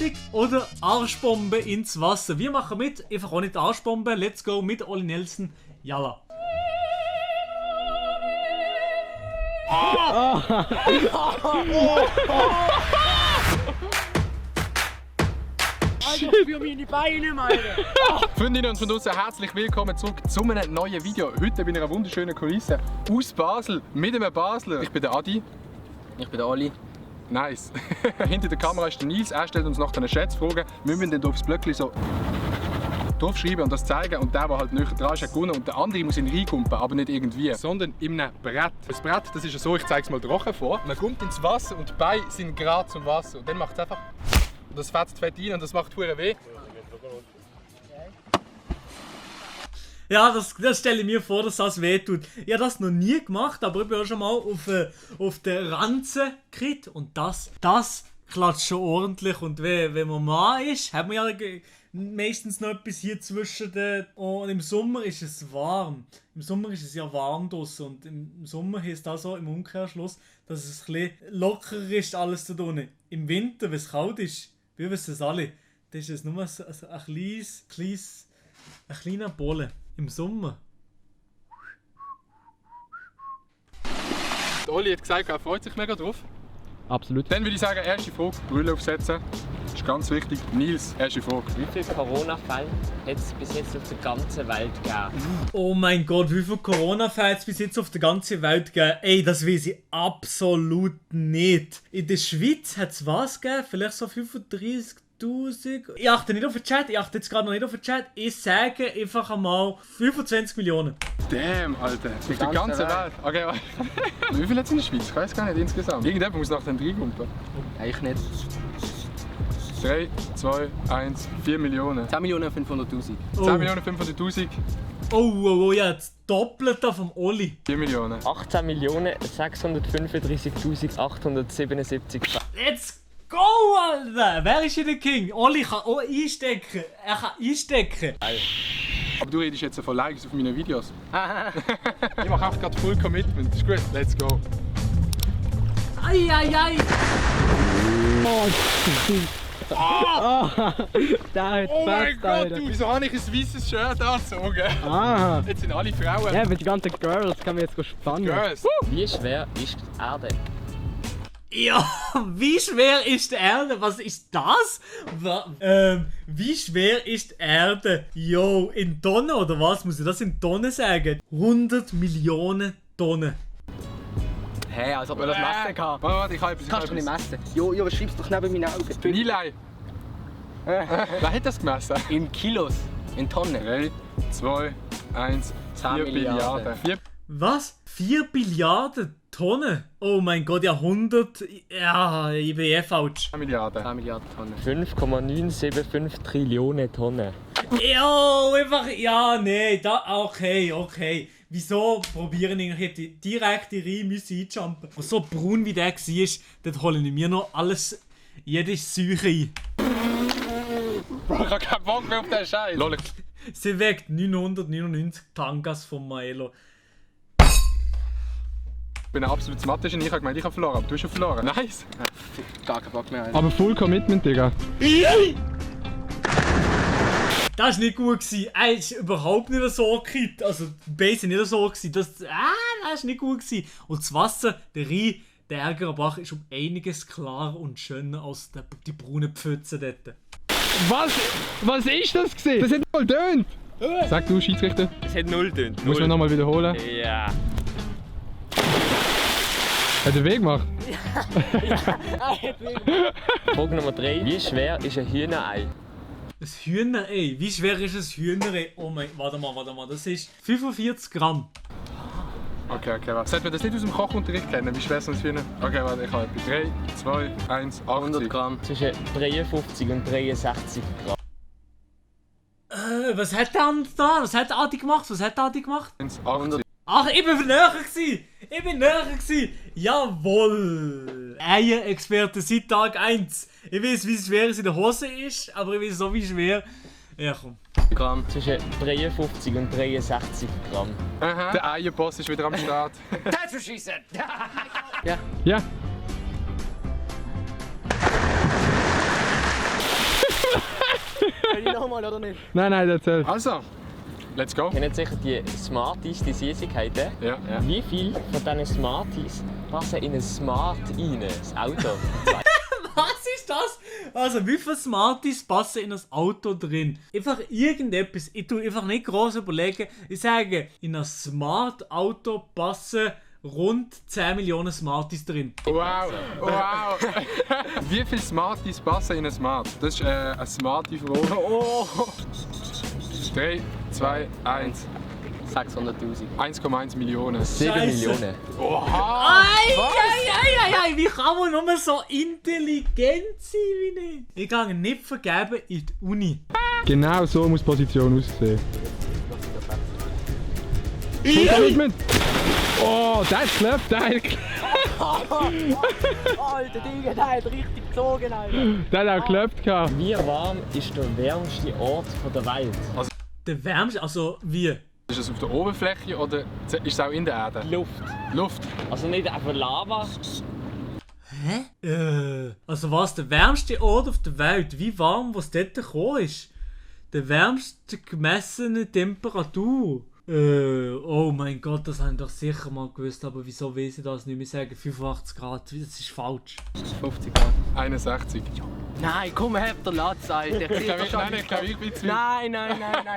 richtig oder Arschbombe ins Wasser. Wir machen mit, einfach auch nicht Arschbombe. Let's go mit Olli Nelson. Yalla. Alter, für meine Beine, meine! Freundinnen und von draußen, herzlich willkommen zurück zu einem neuen Video. Heute bin ich in einer wunderschönen Kulisse aus Basel, mit einem Basler. Ich bin der Adi. Ich bin der Oli. Nice. Hinter der Kamera ist der Nils. Er stellt uns nach den Schätzfragen. Wir müssen dann aufs Blöckchen so draufschreiben und das zeigen. Und der halt näher dran ist, hat gewonnen. Und der andere muss ihn reinkumpen, aber nicht irgendwie, sondern in einem Brett. Das Brett, das ist ja so, ich zeige es mal trocken vor. Man kommt ins Wasser und die Beine sind gerade zum Wasser. Und dann macht es einfach... Und das fetzt fett rein und das macht verdammt weh. Ja, das stelle ich mir vor, dass das wehtut. Ich habe das noch nie gemacht, aber ich bin auch schon mal auf der Ranze gekriegt. Und das klatscht schon ordentlich. Und wenn man Mann ist, hat man ja meistens noch etwas hier zwischen den... Und im Sommer ist es warm. Im Sommer ist es ja warm draussen. Und im Sommer heißt das so im Umkehrschluss, dass es ein bisschen lockerer ist, alles da drinnen. Im Winter, wenn es kalt ist, wir wissen es alle, dann ist es nur ein kleiner Bolle. Im Sommer. Der Oli hat gesagt, er freut sich mega drauf. Absolut. Dann würde ich sagen, erste Frage, Brille aufsetzen. Das ist ganz wichtig. Nils, erste Frage. Wie viele Corona-Fälle hat es bis jetzt auf der ganzen Welt gegeben? Oh mein Gott, wie viele Corona-Fälle es bis jetzt auf der ganzen Welt gegeben? Ey, das weiß ich absolut nicht. In der Schweiz hat es was gegeben? Vielleicht so 35'000? Ich achte nicht auf den Chat, ich achte jetzt gerade noch nicht auf den Chat. Ich sage einfach einmal 25 Millionen. Damn, Alter. Auf der ganzen Welt. Okay, warte. Wie viel hat es in der Schweiz? Ich weiß gar nicht insgesamt. Irgendjemand muss nach den 3 kumpen. Eigentlich nicht. 3, 2, 1, 4 Millionen. 10.500.000. 10.500.000. Oh, ja, das Doppelte vom Oli. 4 Millionen. 18.635.877 Fälle. Let's go, Alter! Wer ist hier der King? Oli kann auch einstecken. Er kann einstecken. Aber du redest jetzt von Likes auf meinen Videos. Ich mache einfach gerade Full Commitment. Ist gut, let's go. Ei. Der hat Oh mein fest, Gott, Alter. du, wieso habe ich ein weißes Shirt angezogen? Aha. Jetzt sind alle Frauen. Ja, mit den ganzen Girls kann man jetzt spannen. Girls. Wie schwer ist die Erde? Ja, wie schwer ist die Erde? Was ist das? Wie schwer ist die Erde? Jo, in Tonnen oder was? Muss ich das in Tonnen sagen? 100 Millionen Tonnen. Hey, als ob man das messen kann. Warte, ich habe etwas. Kannst du nicht messen? Jo, was schreibst du doch neben meinen Augen? Nilay. Wer hat das gemessen? In Kilos. In Tonnen. 3, 2, 1, 10 4 Milliarden. Milliarden. Was? 4 Billiarden Tonnen? Oh mein Gott, ja 100... Ja, ich bin falsch. 4 Milliarden. 10 Milliarden Tonnen. 5,975 Trillionen Tonnen. Jo, einfach... Ja, nee, okay. Wieso probieren ich hätte direkt in Reihe einjumpen? Und so braun wie der war, dort hole ich mir noch alles... Jede Säure ein. Bro, ich habe keinen Bock mehr auf den Scheiß. Lol, Sie wegt 999 Tangas von Maelo. ich bin ein absolutes Mathe-Genie. Ich habe gemeint, ich habe verloren, aber du hast schon verloren. Nice. Gar keinen Bock mehr. Alter. Aber Full Commitment, Digga. Das war nicht gut. Er ist überhaupt nicht so gekippt. Also die Base nicht so. Das war nicht gut. Und das Wasser, der Rhein, der Ärgerer ist um einiges klarer und schöner als die braunen Pfütze dort. Was ist das gewesen? Das hat voll tönt. Sag du, Schiedsrichter. Es hat 0 getönt. Muss man nochmal wiederholen. Ja. Hat er weh gemacht? Frage Nummer 3. Wie schwer ist ein Hühnerei? Ein Hühnerei. Wie schwer ist ein Hühnerei? Oh mein, warte mal. Das ist 45 Gramm. Okay, warte. Sollte man das nicht aus dem Kochunterricht kennen? Wie schwer ist das Hühner? Okay, warte, ich habe etwas. 3, 2, 1, 100 80. Gramm. Zwischen 53 und 63 Gramm. Was hat der andere da? Was hat der Adi gemacht? 80. Ach, ich bin näher gewesen. Jawohl. Eier-Experte seit Tag 1. Ich weiß, wie schwer es in der Hose ist, aber ich weiß so wie schwer. Ja, komm. Gramm. Zwischen 53 und 63 Gramm. Aha. Der Eierboss ist wieder am Start. That's what she said! Ja. nochmal, oder nicht? Nein, erzähl. Also, let's go. Kennt sicher die Smarties, die Süßigkeiten? Ja. Wie viel von diesen Smarties passen in ein Smart rein, das Auto? Was ist das? Also, wie viele Smarties passen in das Auto drin? Einfach irgendetwas. Ich tue einfach nicht groß überlegen. Ich sage, in ein Smart-Auto passen rund 10 Millionen Smarties drin. Wow. Wie viele Smarties passen in ein Smart? Das ist eine Smartie-Frage. Oh. 3, 2, 1. 600'000. 1,1 Millionen. 7 Scheiße. Millionen. Ei, wie kann man nur so intelligent sein wie ich? Ich gehe nicht vergeben in die Uni. Genau so muss die Position aussehen. Commitment! Oh, der ist geklappt, der Alter Digga, der hat richtig gezogen, Alter. hat auch geklappt. Wie warm ist der wärmste Ort der Welt? Der wärmste, also wie? Ist es auf der Oberfläche oder ist es auch in der Erde? Luft. Also nicht einfach Lava. Also was, der wärmste Ort auf der Welt? Wie warm, was dort gekommen ist? Der wärmste gemessene Temperatur? Oh mein Gott, das habe ich doch sicher mal gewusst, aber wieso weiß ich das nicht mehr sagen? 85 Grad, das ist falsch. 50 Grad. 61. Nein, komm, habt den Latz, Alter. Ich glaube, ich bin zu viel. Nein,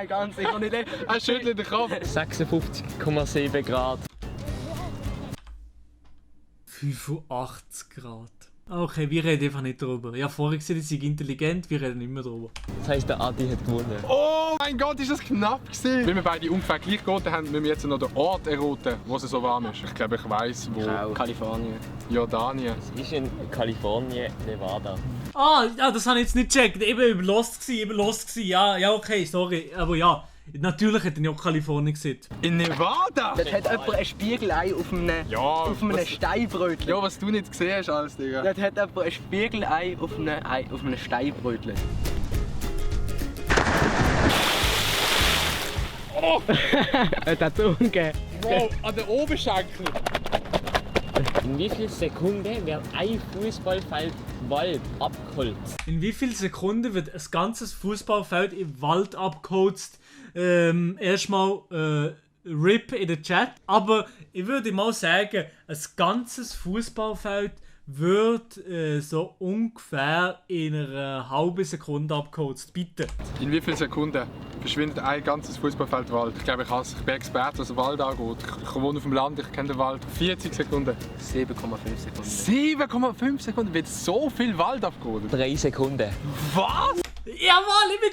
ganz sicher nicht. Er schüttelt den Kopf. 56,7 Grad. 85 Grad. Okay, wir reden einfach nicht drüber. Ich habe vorher gesagt, ich sei intelligent, wir reden nicht mehr drüber. Das heisst, der Adi hat gewonnen. Oh mein Gott, ist das knapp gewesen. Weil wir beide ungefähr gleich geraten haben, müssen wir jetzt noch den Ort erraten, wo es so warm ist. Ich glaube, ich weiss, wo. Kalifornien. Jordanien. Es ist in Kalifornien, Nevada. Ja, das habe ich jetzt nicht gecheckt. Ich war lost gewesen. Ja, okay, sorry. Aber ja, natürlich hätte ich auch Kalifornien gesehen. In Nevada? Dort hat jemand ein Spiegelei auf einem Steinbrötchen. Ja, was du nicht gesehen hast, alles, Digga. Dort hat jemand ein Spiegelei auf einem Steinbrötchen. Es hat so gegeben. Wow, an den Oberschenkel. In wie vielen Sekunden wird ein Fußballfeld Wald abgeholzt? In wie vielen Sekunden wird ein ganzes Fußballfeld im Wald abgeholzt? Erstmal RIP in den Chat. Aber ich würde mal sagen, ein ganzes Fußballfeld wird so ungefähr in einer halben Sekunde abgeholzt. Bitte. In wie vielen Sekunden verschwindet ein ganzes Fußballfeld Wald? Ich glaube, ich bin Experte, was den Wald angeht. Ich wohne auf dem Land, ich kenne den Wald. 40 Sekunden. 7,5 Sekunden. 7,5 Sekunden wird so viel Wald abgeholt. 3 Sekunden. Was? Jawohl, ich bin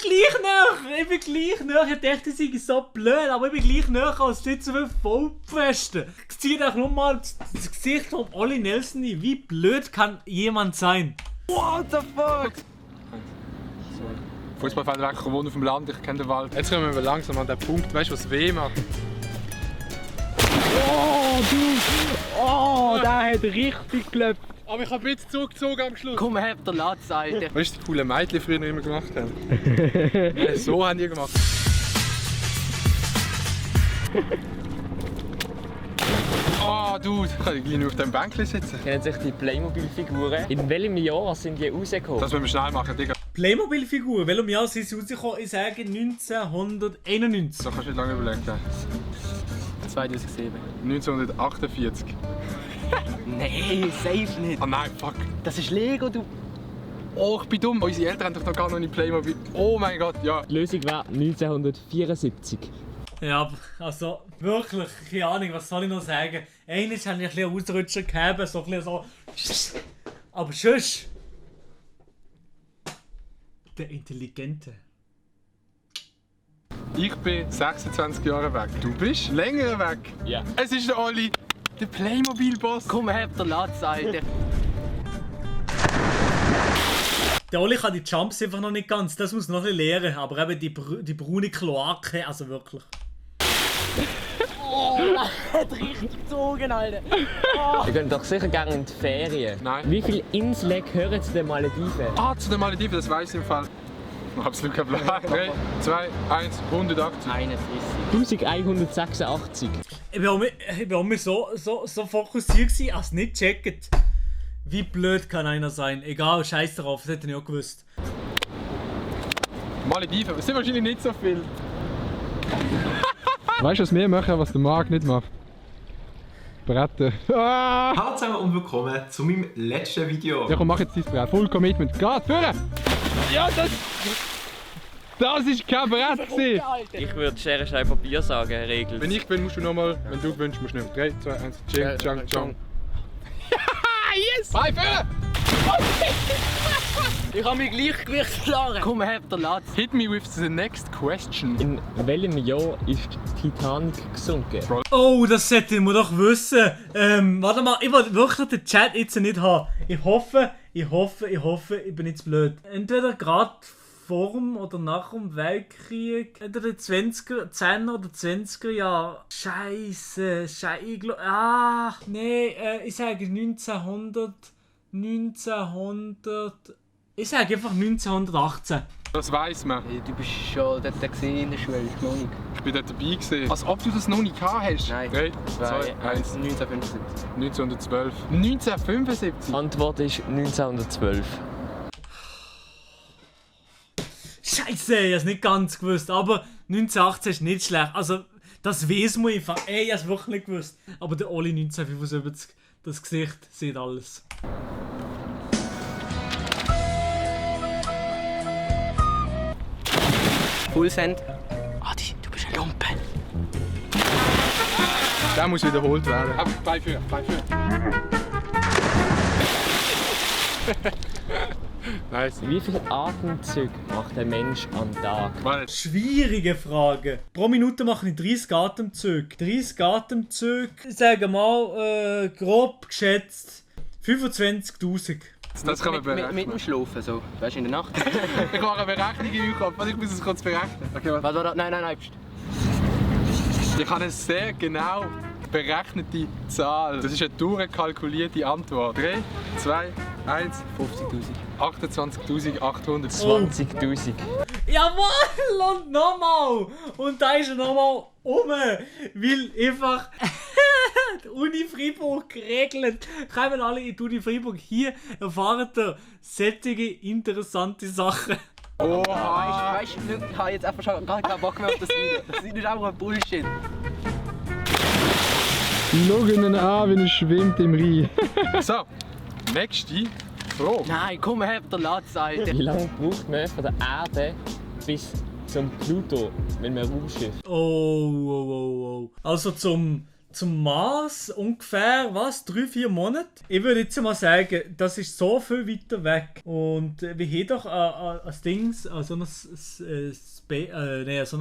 gleich näher. Ich dachte, ich sei so blöd, aber ich bin gleich näher als die 2 Vollpfosten. Ich ziehe doch nur mal das Gesicht von Olli Nelson ein. Wie blöd kann jemand sein? What the fuck? Fußballfeld weg, ich wohne auf dem Land, ich kenne den Wald. Jetzt kommen wir langsam an den Punkt, weißt du, was weh macht? Oh, der hat richtig geklappt. Aber ich habe ein bisschen zugezogen am Schluss. Komm, habt den Latz, Alter. Weißt du, die coolen Mädchen früher immer gemacht haben? So haben die gemacht. Oh, Dude, ich kann gleich nur auf dem Bänkchen sitzen. Kennen sich die Playmobil-Figuren? In welchem Jahr sind die rausgekommen? Das müssen wir schnell machen, Digga. Playmobil-Figur, welchem Jahr sind sie rausgekommen? Ich sage 1991. So kannst du nicht lange überlegen. 2007. 1948. Nein, safe nicht. Ah nein, fuck. Das ist Lego, du. Oh, ich bin dumm. Unsere Eltern haben doch noch gar noch nicht Playmobil. Oh mein Gott, ja. Die Lösung wäre 1974. Ja, also wirklich, keine Ahnung, was soll ich noch sagen? Eines habe ich ein bisschen Ausrutscher gehabt, so ein bisschen so. Aber sonst. Der Intelligente. Ich bin 26 Jahre weg. Du bist länger weg. Ja. Es ist der Olli, der Playmobil-Boss. Komm, habt den Latz, Alter. Der Oli kann die Jumps einfach noch nicht ganz, das muss noch ein bisschen lernen, aber eben die braune Kloake, also wirklich. Oh, der hat richtig gezogen, Alter. Wir gehen doch sicher gerne in die Ferien. Nein. Wie viele Inseln gehören zu den Malediven? Ah, zu den Malediven, das weiß ich im Fall. Absolut kein Plan. 3, 2, 1, 180. 41. 1186. Ich war auch so fokussiert gewesen, als nicht checkt. Wie blöd kann einer sein? Egal, scheiß drauf, das hätte ich auch gewusst. Malediven, das sind wahrscheinlich nicht so viel. Weißt du, was wir machen, was der Marc nicht macht? Bretten. Ah! Hallo zusammen und willkommen zu meinem letzten Video. Ja komm, mach jetzt dein Brett. Full Commitment. Geht, führen! Ja, das ist kein Brett gewesen. Ich würde Schere, Stein, Papier sagen, Regel. Wenn ich bin, musst du nochmal. Wenn du gewinnst, musst du nicht. 3, 2, 1, Ching, Chang, Chang. Yes! Hi, führen! Ich habe mein Gleichgewicht verloren. Komm her, der Latz. Hit me with the next question. In welchem Jahr ist Titanic gesunken? Oh, das sollte man doch wissen. Warte mal, ich will wirklich den Chat jetzt nicht haben. Ich hoffe, ich bin jetzt blöd. Entweder gerade vor dem oder nach dem Weltkrieg, entweder die 20er, 10er oder 20er Jahre. Scheiße, ich sage 1900. Ich sage einfach 1918. Das weiss man. Hey, du bist schon dort in der Schule, ich noch nicht. Ich bin dort dabei gewesen. Als ob du das noch nicht gehabt hast. Nein. 3, 2, 1. 1975. 1912. 1975? Antwort ist 1912. Scheiße, ich hab's nicht ganz gewusst, aber 1918 ist nicht schlecht. Also, das weiss man einfach. Ich hab's wirklich nicht gewusst. Aber der Oli 1975, das Gesicht sieht alles. Full Send. Adi, du bist ein Lumpen. Der muss wiederholt werden. Bei für. Nice. Wie viele Atemzüge macht ein Mensch am Tag? Schwierige Frage. Pro Minute mache ich 30 Atemzüge. 30 Atemzüge, ich sage mal, grob geschätzt 25.000. Das kann man berechnen. Mit dem Schlafen, so. Weißt du, in der Nacht. Ich mache eine Berechnung in meinem Kopf. Ich muss es kurz berechnen. Okay, warte. Warte. Nein. Ich habe eine sehr genau berechnete Zahl. Das ist eine durchkalkulierte Antwort. 3, 2, 1. 50.000. 28.800. 20.000. Jawohl! Und nochmal! Und da ist er nochmal weil einfach die Uni Freiburg geregelt. Kommen alle in die Uni Freiburg. Hier erfahren ihr solche interessante Sachen. Oha! Weißt du, ich habe jetzt einfach schon gar keinen Bock mehr auf das Video. Das ist auch ein Bullshit. Schau ihn an, wie er schwimmt im Rhein. So, nächste Frage. Nein, komm her, der Latz, Alter. Wie lange braucht man von der Erde bis zum Pluto, wenn man Raumschiff? Oh. Also zum Mars ungefähr, was? 3-4 Monate? Ich würde jetzt mal sagen, das ist so viel weiter weg. Und wir haben doch ein Ding, so ein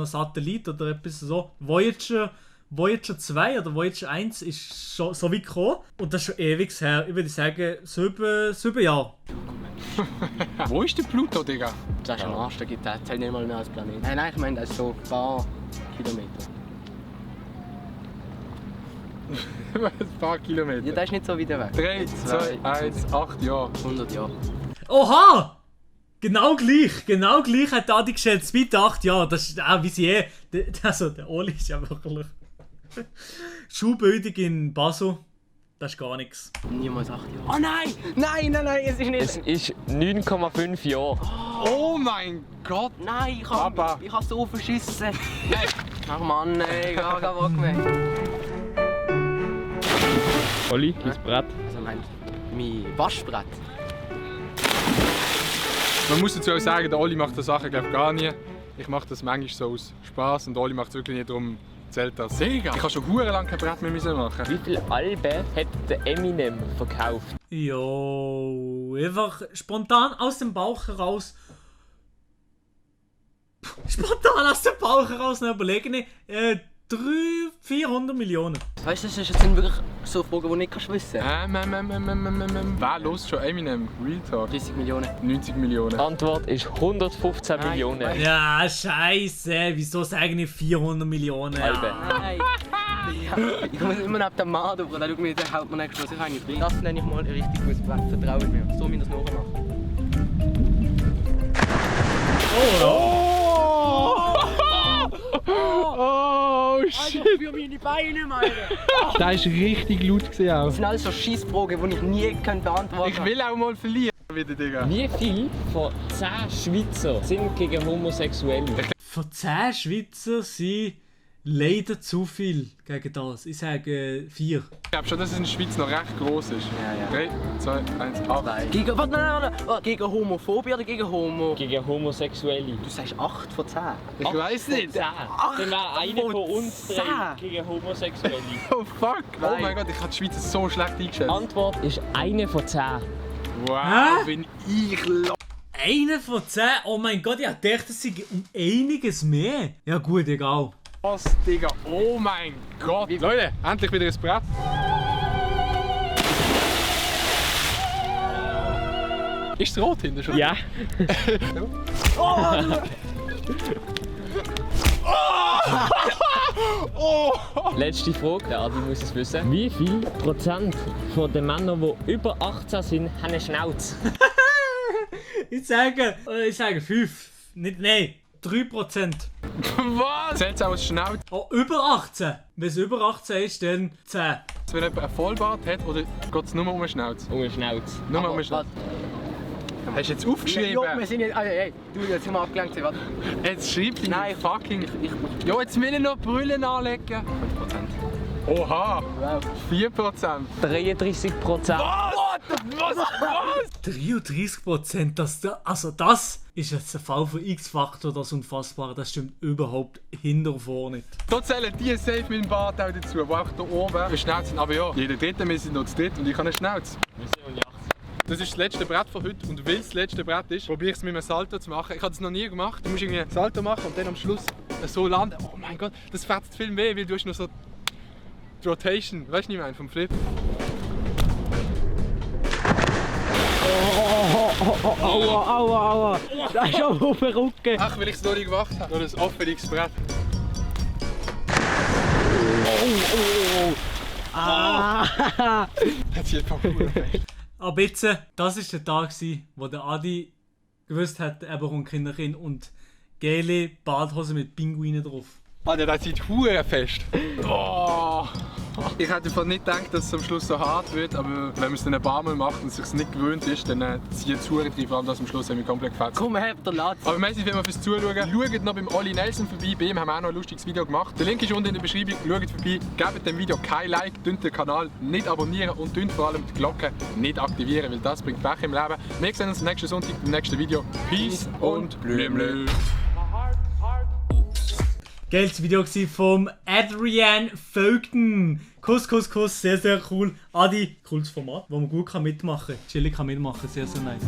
Satellit oder etwas so. Voyager 2 oder Voyager 1 ist schon so weit gekommen. Und das ist schon ewig her. Ich würde sagen, 7 Jahre. Wo ist der Pluto, Digga? Das ist ein Arsch, der zählt nicht mal mehr als Planet. Nein, ich meine, das ist so ein paar Kilometer. Ein paar Kilometer. Ja, das ist nicht so weit weg. 3, 2, 1, 8 Jahre. 100 Jahre. Oha! Genau gleich hat Adi geschätzt, mit 8 Jahren. Das ist auch wie sie also der Oli ist ja wirklich... Schulbildung in Basel, das ist gar nichts. Niemals 8 Jahre. Oh nein, es ist nicht... Es ist 9,5 Jahre. Oh mein Gott! Nein, ich Papa. hab so verschissen. Ach Mann, ich hab gar Bock mehr. Oli, dein Brett. Also mein Waschbrett. Man muss dazu auch sagen, der Oli macht die Sachen gar nie. Ich mache das manchmal so aus Spaß und der Oli macht es wirklich nicht, darum zählt das. Sega! Ich habe schon hure lang kein Brett mehr machen. Wie viele Alben hat der Eminem verkauft? Jo, einfach spontan aus dem Bauch heraus. Noch überlegen. 300-400 Millionen. Weißt du, das sind wirklich so Fragen, die du nicht wissen kannst. Wer los schon Eminem? Real Talk. 30 Millionen. 90 Millionen. Die Antwort ist 115 Nein, Millionen. weißt Ja, scheiße. Wieso sagen die 400 Millionen? Alben. Nein. Ich muss immer neben dem Mann drüber, dann schau mir, der haut mir nicht was ich eigentlich bringe. Das nenne ich mal ein richtig gutes Brett, vertraue mir. So wie das nachher macht. Oh shit! Alter, für meine Beine, meine! Das war richtig laut auch. Das sind alles so Scheissfragen, die ich nie beantworten kann. Ich will auch mal verlieren. Wieder, Digga. Wie viel von 10 Schweizer sind gegen Homosexuelle? Von 10 Schweizer sind leider zu viel gegen das. Ich sage 4. Ich glaube schon, dass es in der Schweiz noch recht groß ist. Ja, ja. 3, 2, 1, ab. Gegen, warte, nein. Oh, gegen Homophobie oder gegen Homo? Gegen Homosexuelle. Du sagst 8 von 10. Ich weiß nicht. 10. Dann wäre einer von uns 10. 3 gegen Homosexuelle. Oh fuck. Oh Nein. mein Gott, ich habe die Schweiz so schlecht eingeschätzt. Antwort ist 1 von 10. Wow, Hä? bin ich lo... Einer von 10? Oh mein Gott, ich dachte, das sei um einiges mehr. Ja gut, egal. Was, Digga? Oh mein Gott. Leute, endlich wieder ein Brett. Ist es rot hinten schon? Ja. Letzte Frage, der Adi muss es wissen. Wie viel Prozent von den Männern, die über 18 sind, haben eine Schnauze? Ich sage 5. Nein, 3%. Was? Zählt es auch als Schnauze, Oh, über 18. Wenn es über 18 ist, dann 10. wenn jemand einen Vollbart hat, oder geht es nur um eine Schnauze? Um eine Schnauze. Nur um eine Schnauze. Hast du jetzt aufgeschrieben? Jo, wir sind jetzt. Hey, du, jetzt sind wir abgelenkt. Warte. Jetzt schreibt ihn Nein, fucking... Jo, jetzt will ich noch Brüllen anlegen. 5%. Oha! Wow. 4%. 33%. Was? 33%, das ist jetzt der Fall von X-Faktor, das Unfassbare. Das stimmt überhaupt hinter und vor nicht. Da zählen die safe mit dem Bart auch dazu, die auch hier oben eine Schnauze sind. Aber ja, jeder Dritte, wir sind noch zu dritt und ich habe eine Schnauze. Wir sind um die 18. Das ist das letzte Brett von heute und weil es das letzte Brett ist, probiere ich es mit einem Salto zu machen. Ich habe es noch nie gemacht. Du musst irgendwie einen Salto machen und dann am Schluss so landen. Oh mein Gott, das fetzt viel weh, weil du hast noch so die Rotation, weißt du nicht mehr, vom Flip. Aua. Das ist auch auf den Rücken. Ach, weil ich es noch nie gemacht habe. Nur das offenes Brett. Hat sich einfach gut fest. Aber jetzt, das war der Tag, wo der Adi gewusst hat, er bekommt Kinderkind und gelbe Badhose mit Pinguinen drauf. Alter, das sieht hure fest. Oh. Ich hätte einfach nicht gedacht, dass es am Schluss so hart wird, aber wenn man es dann ein paar Mal macht und es sich nicht gewöhnt ist, dann zieht es hure drin, vor allem das am Schluss haben wir komplett gefetzt. Komm, habt den Latz. Aber merci vielmals fürs Zuschauen. Schaut noch beim Olli Nelson vorbei, bei ihm haben wir auch noch ein lustiges Video gemacht. Der Link ist unten in der Beschreibung, schaut vorbei, gebt dem Video kein Like, dünnt den Kanal nicht abonnieren und dünnt vor allem die Glocke nicht aktivieren, weil das bringt Pech im Leben. Wir sehen uns nächsten Sonntag im nächsten Video. Peace und Blümlü. Geiles Video war vom Adrian Vogten. Kuss, sehr, sehr cool. Adi, cooles Format, wo man gut mitmachen kann. Chillig kann mitmachen, sehr, sehr nice.